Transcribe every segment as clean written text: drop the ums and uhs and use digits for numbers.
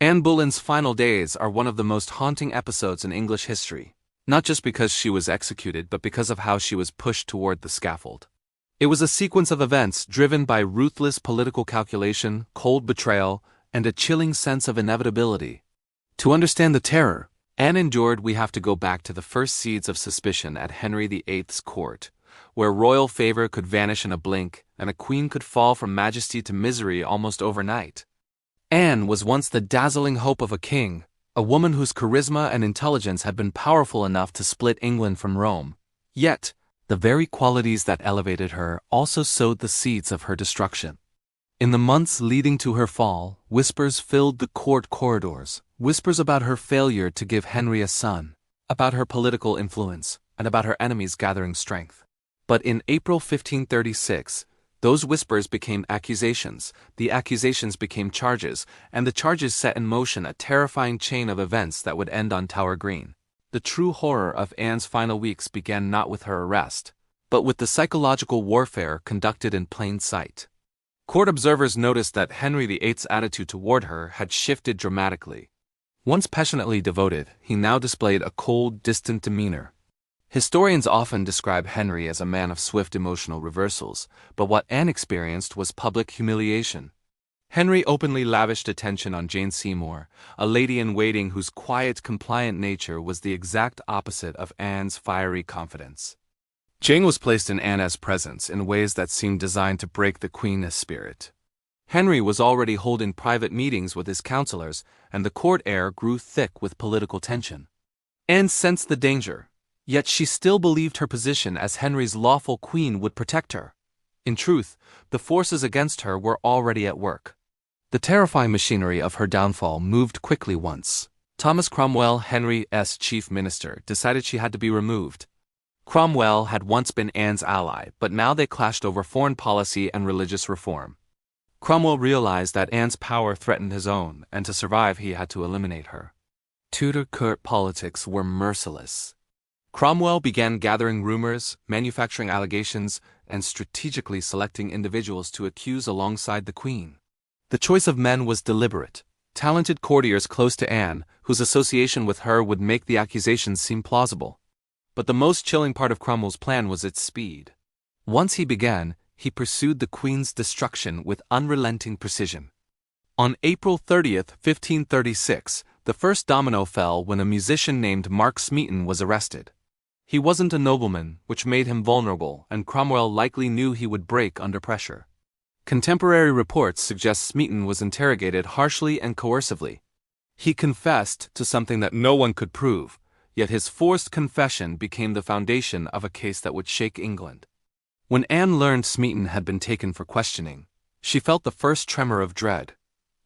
Anne Boleyn's final days are one of the most haunting episodes in English history, not just because she was executed but because of how she was pushed toward the scaffold. It was a sequence of events driven by ruthless political calculation, cold betrayal, and a chilling sense of inevitability. To understand the terror Anne endured, we have to go back to the first seeds of suspicion at Henry VIII's court, where royal favor could vanish in a blink and a queen could fall from majesty to misery almost overnight. Anne was once the dazzling hope of a king, a woman whose charisma and intelligence had been powerful enough to split England from Rome. Yet, the very qualities that elevated her also sowed the seeds of her destruction. In the months leading to her fall, whispers filled the court corridors, whispers about her failure to give Henry a son, about her political influence, and about her enemies gathering strength. But in April 1536, those whispers became accusations, the accusations became charges, and the charges set in motion a terrifying chain of events that would end on Tower Green. The true horror of Anne's final weeks began not with her arrest, but with the psychological warfare conducted in plain sight. Court observers noticed that Henry VIII's attitude toward her had shifted dramatically. Once passionately devoted, he now displayed a cold, distant demeanor. Historians often describe Henry as a man of swift emotional reversals, but what Anne experienced was public humiliation. Henry openly lavished attention on Jane Seymour, a lady-in-waiting whose quiet, compliant nature was the exact opposite of Anne's fiery confidence. Jane was placed in Anne's presence in ways that seemed designed to break the queen's spirit. Henry was already holding private meetings with his counselors, and the court air grew thick with political tension. Anne sensed the danger, yet she still believed her position as Henry's lawful queen would protect her. In truth, the forces against her were already at work. The terrifying machinery of her downfall moved quickly once. Thomas Cromwell, Henry's chief minister, decided she had to be removed. Cromwell had once been Anne's ally, but now they clashed over foreign policy and religious reform. Cromwell realized that Anne's power threatened his own, and to survive he had to eliminate her. Tudor court politics were merciless. Cromwell began gathering rumors, manufacturing allegations, and strategically selecting individuals to accuse alongside the queen. The choice of men was deliberate. Talented courtiers close to Anne, whose association with her would make the accusations seem plausible. But the most chilling part of Cromwell's plan was its speed. Once he began, he pursued the queen's destruction with unrelenting precision. On April 30th, 1536, the first domino fell when a musician named Mark Smeaton was arrested. He wasn't a nobleman, which made him vulnerable, and Cromwell likely knew he would break under pressure. Contemporary reports suggest Smeaton was interrogated harshly and coercively. He confessed to something that no one could prove, yet his forced confession became the foundation of a case that would shake England. When Anne learned Smeaton had been taken for questioning, she felt the first tremor of dread,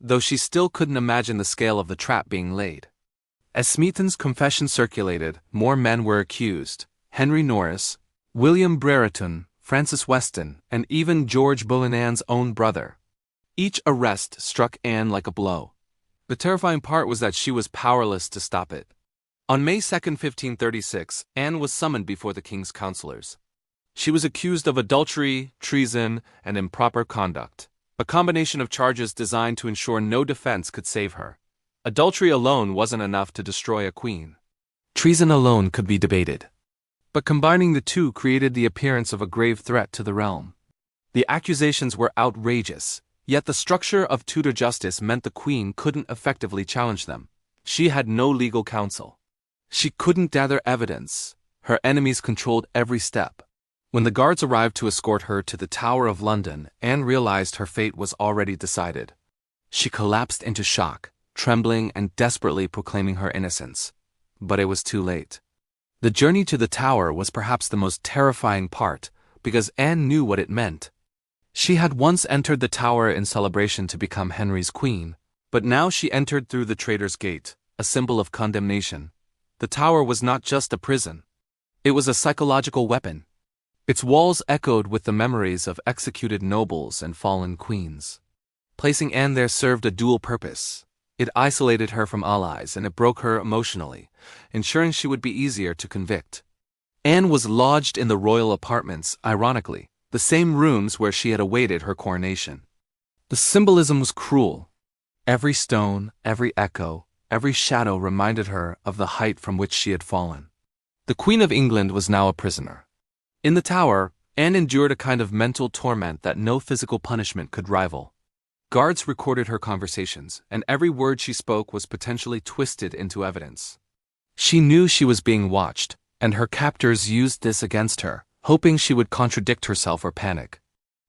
though she still couldn't imagine the scale of the trap being laid. As Smeaton's confession circulated, more men were accused: Henry Norris, William Brereton, Francis Weston, and even George Boleyn, Anne's own brother. Each arrest struck Anne like a blow. The terrifying part was that she was powerless to stop it. On May 2, 1536, Anne was summoned before the king's counselors. She was accused of adultery, treason, and improper conduct, a combination of charges designed to ensure no defense could save her. Adultery alone wasn't enough to destroy a queen. Treason alone could be debated. But combining the two created the appearance of a grave threat to the realm. The accusations were outrageous, yet the structure of Tudor justice meant the queen couldn't effectively challenge them. She had no legal counsel. She couldn't gather evidence. Her enemies controlled every step. When the guards arrived to escort her to the Tower of London, Anne realized her fate was already decided. She collapsed into shock, trembling and desperately proclaiming her innocence. But it was too late. The journey to the tower was perhaps the most terrifying part, because Anne knew what it meant. She had once entered the tower in celebration to become Henry's queen, but now she entered through the Traitor's Gate, a symbol of condemnation. The tower was not just a prison. It was a psychological weapon. Its walls echoed with the memories of executed nobles and fallen queens. Placing Anne there served a dual purpose. It isolated her from allies and it broke her emotionally, ensuring she would be easier to convict. Anne was lodged in the royal apartments, ironically, the same rooms where she had awaited her coronation. The symbolism was cruel. Every stone, every echo, every shadow reminded her of the height from which she had fallen. The Queen of England was now a prisoner. In the Tower, Anne endured a kind of mental torment that no physical punishment could rival. Guards recorded her conversations, and every word she spoke was potentially twisted into evidence. She knew she was being watched, and her captors used this against her, hoping she would contradict herself or panic.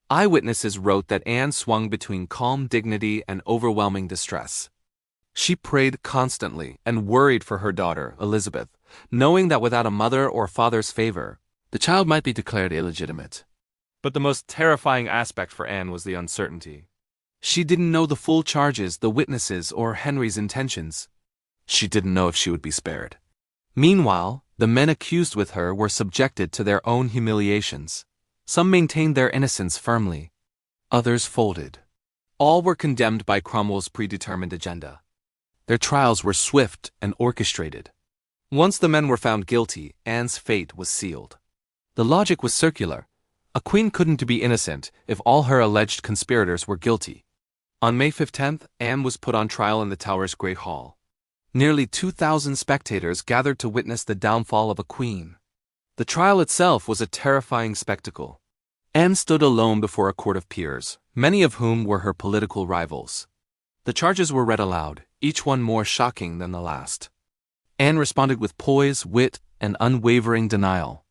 Eyewitnesses wrote that Anne swung between calm dignity and overwhelming distress. She prayed constantly and worried for her daughter, Elizabeth, knowing that without a mother or father's favor, the child might be declared illegitimate. But the most terrifying aspect for Anne was the uncertainty. She didn't know the full charges, the witnesses, or Henry's intentions. She didn't know if she would be spared. Meanwhile, the men accused with her were subjected to their own humiliations. Some maintained their innocence firmly. Others folded. All were condemned by Cromwell's predetermined agenda. Their trials were swift and orchestrated. Once the men were found guilty, Anne's fate was sealed. The logic was circular. A queen couldn't be innocent if all her alleged conspirators were guilty. On May 15th, Anne was put on trial in the Tower's Great Hall. Nearly 2,000 spectators gathered to witness the downfall of a queen. The trial itself was a terrifying spectacle. Anne stood alone before a court of peers, many of whom were her political rivals. The charges were read aloud, each one more shocking than the last. Anne responded with poise, wit, and unwavering denial.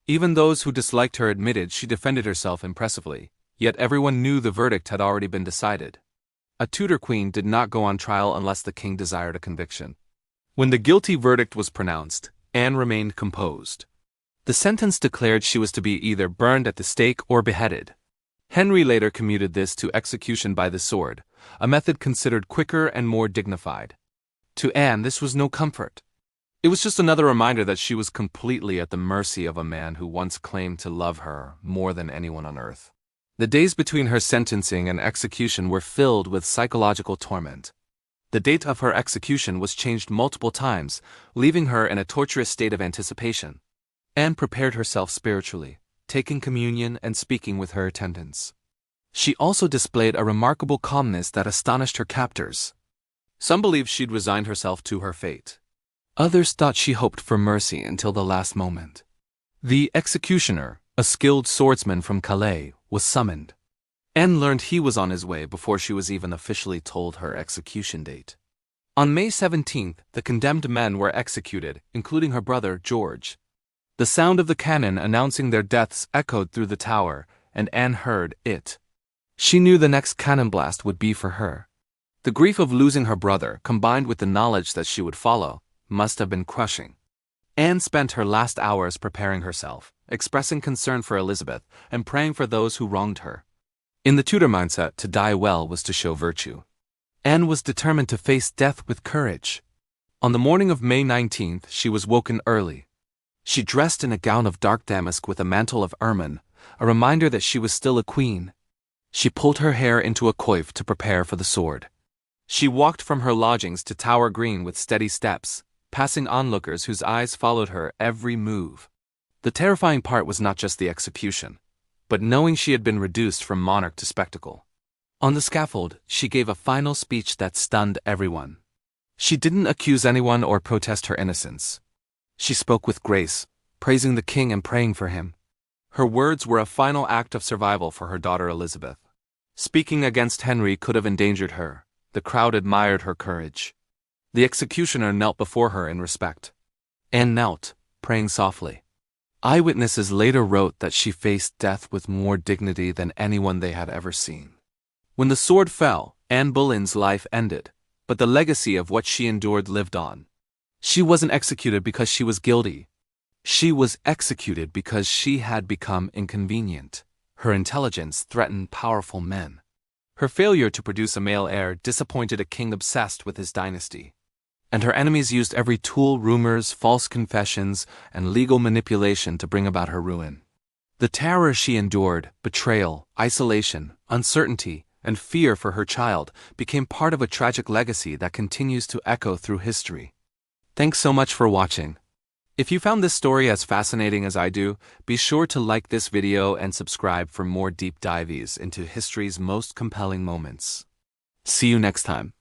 Even those who disliked her admitted she defended herself impressively, yet everyone knew the verdict had already been decided. A Tudor queen did not go on trial unless the king desired a conviction. When the guilty verdict was pronounced, Anne remained composed. The sentence declared she was to be either burned at the stake or beheaded. Henry later commuted this to execution by the sword, a method considered quicker and more dignified. To Anne, this was no comfort. It was just another reminder that she was completely at the mercy of a man who once claimed to love her more than anyone on earth. The days between her sentencing and execution were filled with psychological torment. The date of her execution was changed multiple times, leaving her in a torturous state of anticipation. Anne prepared herself spiritually, taking communion and speaking with her attendants. She also displayed a remarkable calmness that astonished her captors. Some believed she'd resigned herself to her fate. Others thought she hoped for mercy until the last moment. The executioner, a skilled swordsman from Calais, was summoned. Anne learned he was on his way before she was even officially told her execution date. On May 17th, the condemned men were executed, including her brother, George. The sound of the cannon announcing their deaths echoed through the Tower, and Anne heard it. She knew the next cannon blast would be for her. The grief of losing her brother, combined with the knowledge that she would follow, must have been crushing. Anne spent her last hours preparing herself, expressing concern for Elizabeth, and praying for those who wronged her. In the Tudor mindset, to die well was to show virtue. Anne was determined to face death with courage. On the morning of May 19th, she was woken early. She dressed in a gown of dark damask with a mantle of ermine, a reminder that she was still a queen. She pulled her hair into a coif to prepare for the sword. She walked from her lodgings to Tower Green with steady steps, passing onlookers whose eyes followed her every move. The terrifying part was not just the execution, but knowing she had been reduced from monarch to spectacle. On the scaffold, she gave a final speech that stunned everyone. She didn't accuse anyone or protest her innocence. She spoke with grace, praising the king and praying for him. Her words were a final act of survival for her daughter Elizabeth. Speaking against Henry could have endangered her. The crowd admired her courage. The executioner knelt before her in respect. Anne knelt, praying softly. Eyewitnesses later wrote that she faced death with more dignity than anyone they had ever seen. When the sword fell, Anne Boleyn's life ended, but the legacy of what she endured lived on. She wasn't executed because she was guilty. She was executed because she had become inconvenient. Her intelligence threatened powerful men. Her failure to produce a male heir disappointed a king obsessed with his dynasty. And her enemies used every tool, rumors, false confessions, and legal manipulation to bring about her ruin. The terror she endured, betrayal, isolation, uncertainty, and fear for her child became part of a tragic legacy that continues to echo through history. Thanks so much for watching. If you found this story as fascinating as I do, be sure to like this video and subscribe for more deep dives into history's most compelling moments. See you next time.